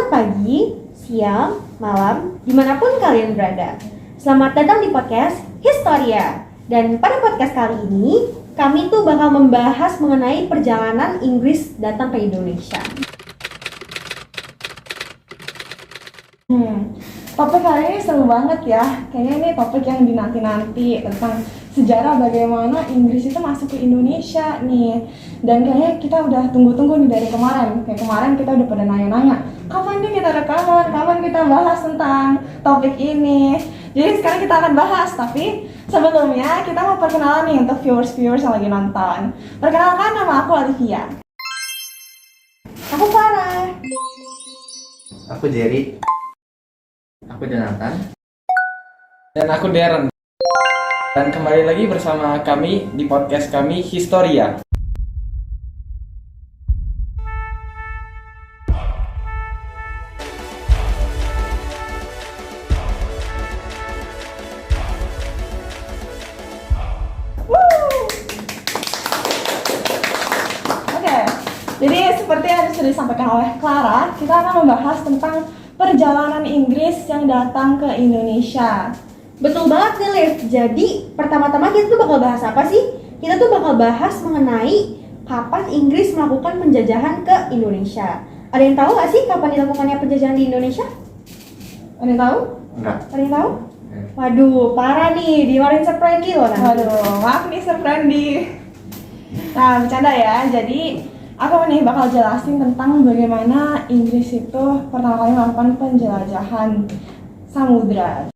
Selamat pagi, siang, malam, dimanapun kalian berada. Selamat datang di podcast Historia. Dan pada podcast kali ini, kami tuh bakal membahas mengenai perjalanan Inggris datang ke Indonesia. Topik kali ini seru banget ya. Kayaknya ini topik yang dinanti-nanti tentang sejarah bagaimana Inggris itu masuk ke Indonesia nih. Dan kayaknya kita udah tunggu-tunggu nih dari kemarin. Kayak kemarin kita udah pada nanya-nanya, kapan nih kita rekaman, kapan kita bahas tentang topik ini. Jadi sekarang kita akan bahas, tapi sebelumnya kita mau perkenalan nih untuk viewers-viewers yang lagi nonton. Perkenalkan, nama aku Olivia. Aku Farah. Aku Jerry. Aku Jonathan. Dan aku Darren. Dan kembali lagi bersama kami di podcast kami Historia. Oke, jadi seperti yang sudah disampaikan oleh Clara, kita akan membahas tentang perjalanan Inggris yang datang ke Indonesia. Betul banget nih Liv. Jadi pertama-tama kita tuh bakal bahas apa sih? Kita tuh bakal bahas mengenai kapan Inggris melakukan penjajahan ke Indonesia. Ada yang tahu nggak sih kapan dilakukannya penjajahan di Indonesia? Ada yang tahu? Enggak. Ada yang tahu? Waduh, parah nih, dimarahin Sir Friendly loh nanti. Waduh, maaf nih Sir Friendly. Nah, bercanda ya. Jadi aku nih bakal jelasin tentang bagaimana Inggris itu pertama kali melakukan penjelajahan samudra.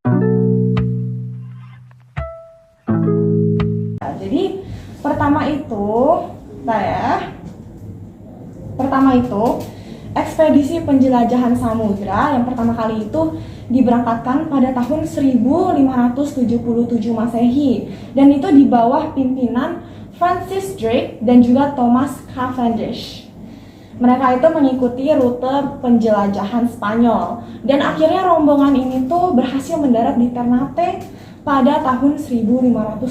Jadi pertama itu ekspedisi penjelajahan samudra yang pertama kali itu diberangkatkan pada tahun 1577 Masehi, dan itu di bawah pimpinan Francis Drake dan juga Thomas Cavendish. Mereka itu mengikuti rute penjelajahan Spanyol, dan akhirnya rombongan ini tuh berhasil mendarat di Ternate pada tahun 1579.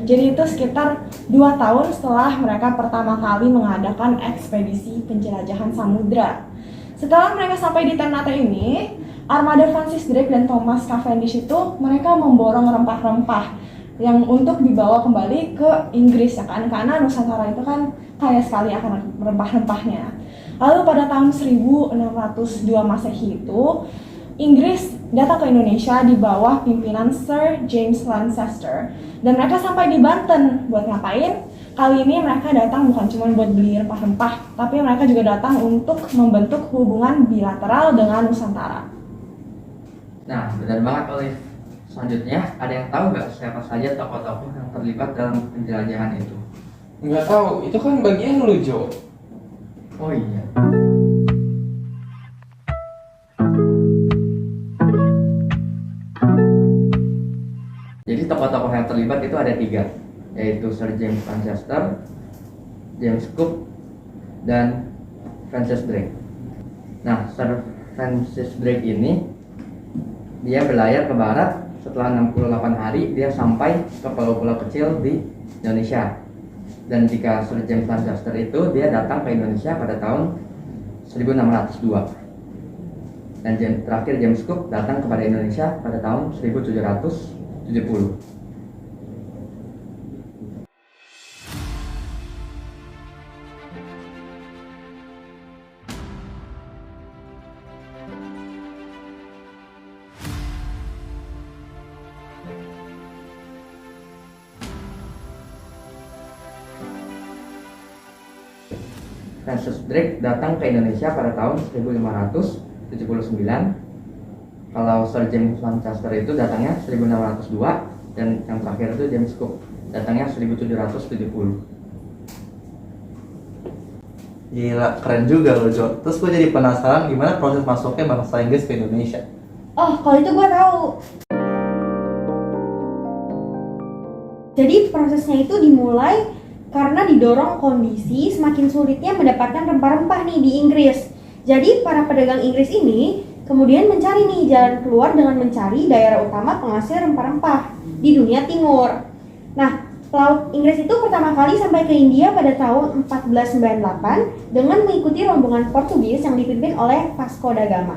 Jadi itu sekitar 2 tahun setelah mereka pertama kali mengadakan ekspedisi penjelajahan samudra. Setelah mereka sampai di Ternate ini, armada Francis Drake dan Thomas Cavendish itu mereka memborong rempah-rempah yang untuk dibawa kembali ke Inggris ya kan, karena Nusantara itu kan kaya sekali akan rempah-rempahnya. Lalu pada tahun 1602 Masehi itu Inggris datang ke Indonesia di bawah pimpinan Sir James Lancaster, dan mereka sampai di Banten. Buat ngapain? Kali ini mereka datang bukan cuma buat beli rempah-rempah, tapi mereka juga datang untuk membentuk hubungan bilateral dengan Nusantara. Nah, benar banget Olive. Selanjutnya, ada yang tahu nggak siapa saja tokoh-tokoh yang terlibat dalam penjelajahan itu? Nggak tahu, itu kan bagian lu Jo. Oh iya. Jadi tokoh-tokoh yang terlibat itu ada 3, yaitu Sir James Lancaster, James Cook, dan Francis Drake. Nah, Sir Francis Drake ini dia berlayar ke barat. Setelah 68 hari dia sampai ke pulau-pulau kecil di Indonesia. Dan jika Sir James Lancaster itu dia datang ke Indonesia pada tahun 1602. Dan terakhir James Cook datang kepada Indonesia pada tahun 1770. Francis Drake datang ke Indonesia pada tahun 1579. Kalau Sir James Lancaster itu datangnya 1602, dan yang terakhir itu James Cook datangnya 1770. Gila, keren juga loh Jo. Terus gue jadi penasaran gimana proses masuknya bangsa Inggris ke Indonesia. Oh, kalau itu gue tahu. Jadi prosesnya itu dimulai karena didorong kondisi semakin sulitnya mendapatkan rempah-rempah nih di Inggris. Jadi para pedagang Inggris ini kemudian mencari nih jalan keluar dengan mencari daerah utama penghasil rempah-rempah di dunia timur. Nah, Pelaut Inggris itu pertama kali sampai ke India pada tahun 1498 dengan mengikuti rombongan Portugis yang dipimpin oleh Vasco da Gama.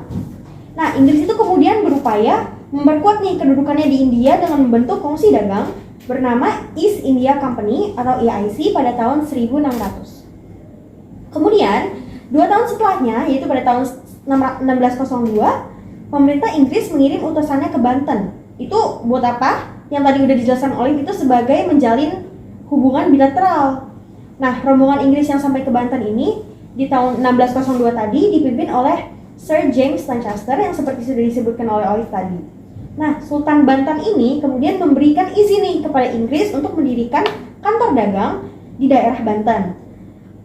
Nah, Inggris itu kemudian berupaya memperkuat nih kedudukannya di India dengan membentuk kongsi dagang bernama East India Company atau EIC pada tahun 1600. Kemudian, 2 tahun setelahnya, yaitu pada tahun 1602, pemerintah Inggris mengirim utusannya ke Banten. Itu buat apa? Yang tadi udah dijelaskan oleh itu sebagai menjalin hubungan bilateral. Nah, rombongan Inggris yang sampai ke Banten ini di tahun 1602 tadi dipimpin oleh Sir James Lancaster yang seperti sudah disebutkan oleh Olive tadi. Nah, Sultan Banten ini kemudian memberikan izin nih kepada Inggris untuk mendirikan kantor dagang di daerah Banten.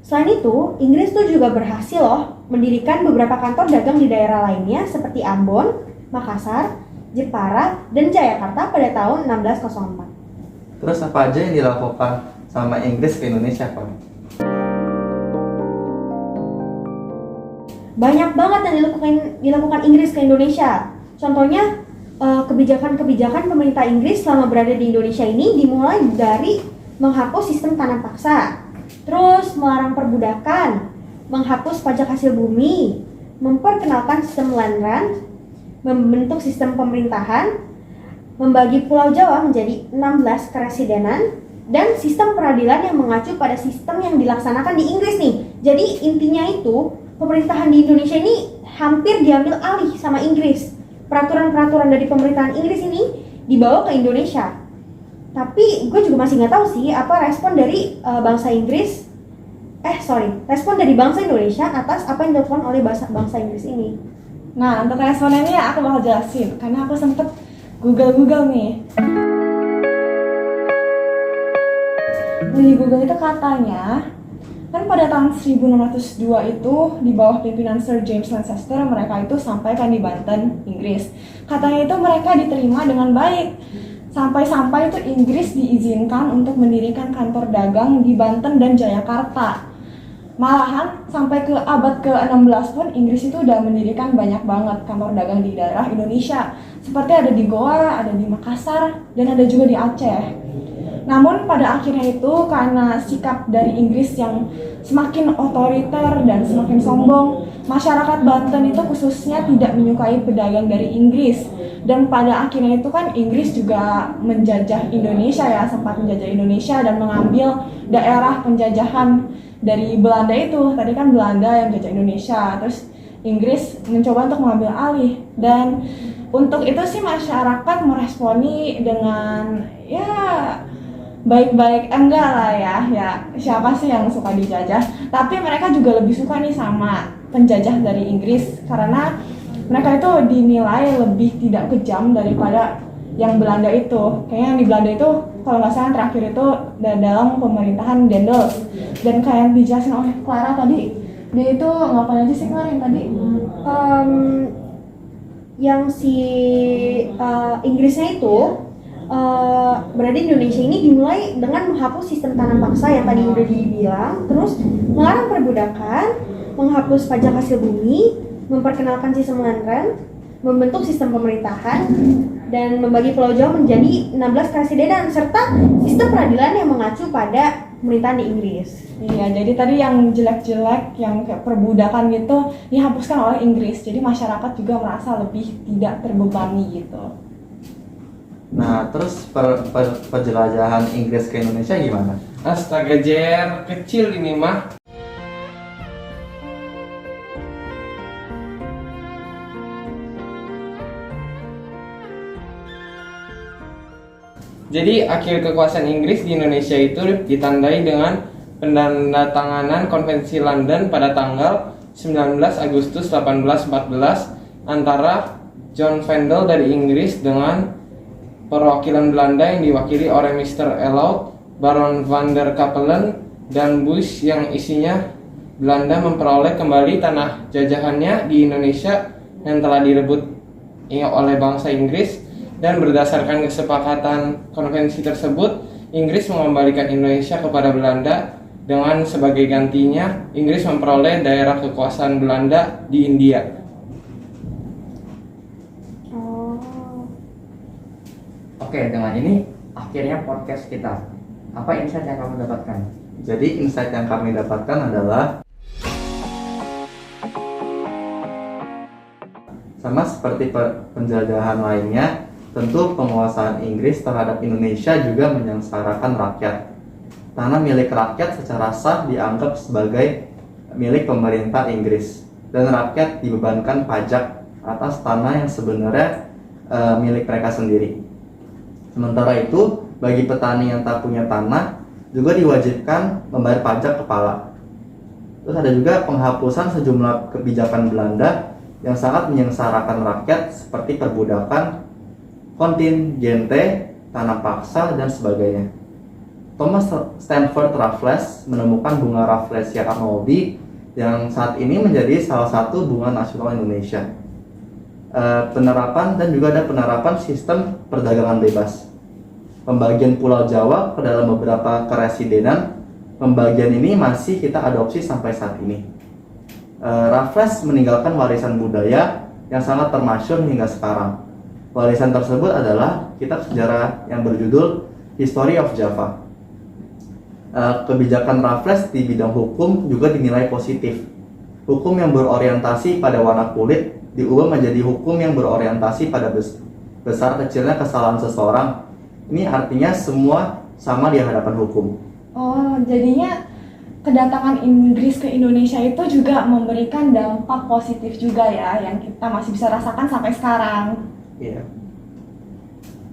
Selain itu, Inggris tuh juga berhasil loh mendirikan beberapa kantor dagang di daerah lainnya seperti Ambon, Makassar, Jepara, dan Jayakarta pada tahun 1604. Terus apa aja yang dilakukan sama Inggris ke Indonesia, Pak? Banyak banget yang dilakukan Inggris ke Indonesia. Contohnya, kebijakan-kebijakan pemerintah Inggris selama berada di Indonesia ini dimulai dari menghapus sistem tanam paksa, terus melarang perbudakan, menghapus pajak hasil bumi, memperkenalkan sistem land grant, membentuk sistem pemerintahan, membagi Pulau Jawa menjadi 16 keresidenan, dan sistem peradilan yang mengacu pada sistem yang dilaksanakan di Inggris nih. Jadi intinya itu, pemerintahan di Indonesia ini hampir diambil alih sama Inggris. Peraturan-peraturan dari pemerintahan Inggris ini dibawa ke Indonesia. Tapi gue juga masih nggak tahu sih apa respon dari respon dari bangsa Indonesia atas apa yang dilakukan oleh bangsa Inggris ini. Nah, untuk responnya ini aku bakal jelasin karena aku sempet Google nih. Di Google itu katanya, kan pada tahun 1602 itu di bawah pimpinan Sir James Lancaster mereka itu sampai kan di Banten, Inggris. Katanya itu mereka diterima dengan baik. Sampai-sampai itu Inggris diizinkan untuk mendirikan kantor dagang di Banten dan Jayakarta. Malahan sampai ke abad ke-16 pun Inggris itu udah mendirikan banyak banget kantor dagang di daerah Indonesia. Seperti ada di Goa, ada di Makassar, dan ada juga di Aceh. Namun pada akhirnya itu karena sikap dari Inggris yang semakin otoriter dan semakin sombong, masyarakat Banten itu khususnya tidak menyukai pedagang dari Inggris. Dan pada akhirnya itu kan Inggris juga menjajah Indonesia ya, sempat menjajah Indonesia dan mengambil daerah penjajahan dari Belanda itu. Tadi kan Belanda yang menjajah Indonesia, terus Inggris mencoba untuk mengambil alih. Dan untuk itu sih masyarakat meresponi dengan ya baik-baik enggak lah ya siapa sih yang suka dijajah, tapi mereka juga lebih suka nih sama penjajah dari Inggris karena mereka itu dinilai lebih tidak kejam daripada yang Belanda itu. Kayaknya yang di Belanda itu kalau nggak salah terakhir itu dalam pemerintahan Daendels. Dan kayak yang dijelasin oleh Clara tadi, dia itu ngapain aja sih Clara yang tadi? Yang si Inggrisnya itu berada di Indonesia ini dimulai dengan menghapus sistem tanam paksa yang tadi udah dibilang, terus melarang perbudakan, menghapus pajak hasil bumi, memperkenalkan sistem land grant, membentuk sistem pemerintahan, dan membagi Pulau Jawa menjadi 16 keresidenan, serta sistem peradilan yang mengacu pada pemerintahan di Inggris. Iya, jadi tadi yang jelek-jelek, yang kayak perbudakan gitu dihapuskan oleh Inggris, jadi masyarakat juga merasa lebih tidak terbebani gitu. Nah, terus penjelajahan Inggris ke Indonesia gimana? Astaga Jer, kecil ini mah. Jadi akhir kekuasaan Inggris di Indonesia itu ditandai dengan penandatanganan Konvensi London pada tanggal 19 Agustus 1814 antara John Vandal dari Inggris dengan perwakilan Belanda yang diwakili oleh Mr. Elaut, Baron van der Capellen, dan Bush yang isinya Belanda memperoleh kembali tanah jajahannya di Indonesia yang telah direbut oleh bangsa Inggris. Dan berdasarkan kesepakatan konvensi tersebut, Inggris mengembalikan Indonesia kepada Belanda dengan sebagai gantinya Inggris memperoleh daerah kekuasaan Belanda di India. Oke, dengan ini akhirnya podcast kita. Apa insight yang kamu dapatkan? Jadi insight yang kami dapatkan adalah sama seperti penjajahan lainnya, tentu penguasaan Inggris terhadap Indonesia juga menyengsarakan rakyat. Tanah milik rakyat secara sah dianggap sebagai milik pemerintah Inggris, dan rakyat dibebankan pajak atas tanah yang sebenarnya milik mereka sendiri. Sementara itu, bagi petani yang tak punya tanah juga diwajibkan membayar pajak kepala. Terus ada juga penghapusan sejumlah kebijakan Belanda yang sangat menyengsarakan rakyat seperti perbudakan, kontingente, tanam paksa, dan sebagainya. Thomas Stamford Raffles menemukan bunga Rafflesia Arnoldi yang saat ini menjadi salah satu bunga nasional Indonesia. Penerapan dan juga ada penerapan sistem perdagangan bebas. Pembagian Pulau Jawa ke dalam beberapa keresidenan, pembagian ini masih kita adopsi sampai saat ini. Raffles meninggalkan warisan budaya yang sangat termasyhur hingga sekarang. Warisan tersebut adalah kitab sejarah yang berjudul History of Java. Kebijakan Raffles di bidang hukum juga dinilai positif. Hukum yang berorientasi pada warna kulit diubah menjadi hukum yang berorientasi pada besar kecilnya kesalahan seseorang. Ini artinya semua sama di hadapan hukum. Oh, jadinya kedatangan Inggris ke Indonesia itu juga memberikan dampak positif juga ya, yang kita masih bisa rasakan sampai sekarang. Iya.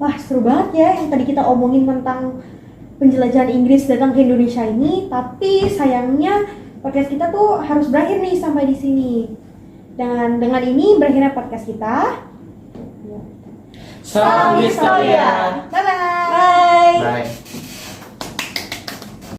Wah, seru banget ya yang tadi kita omongin tentang penjelajahan Inggris datang ke Indonesia ini, tapi sayangnya podcast kita tuh harus berakhir nih sampai di sini. Dan dengan ini berakhirnya podcast kita. Salam Historia. Bye-bye. Bye.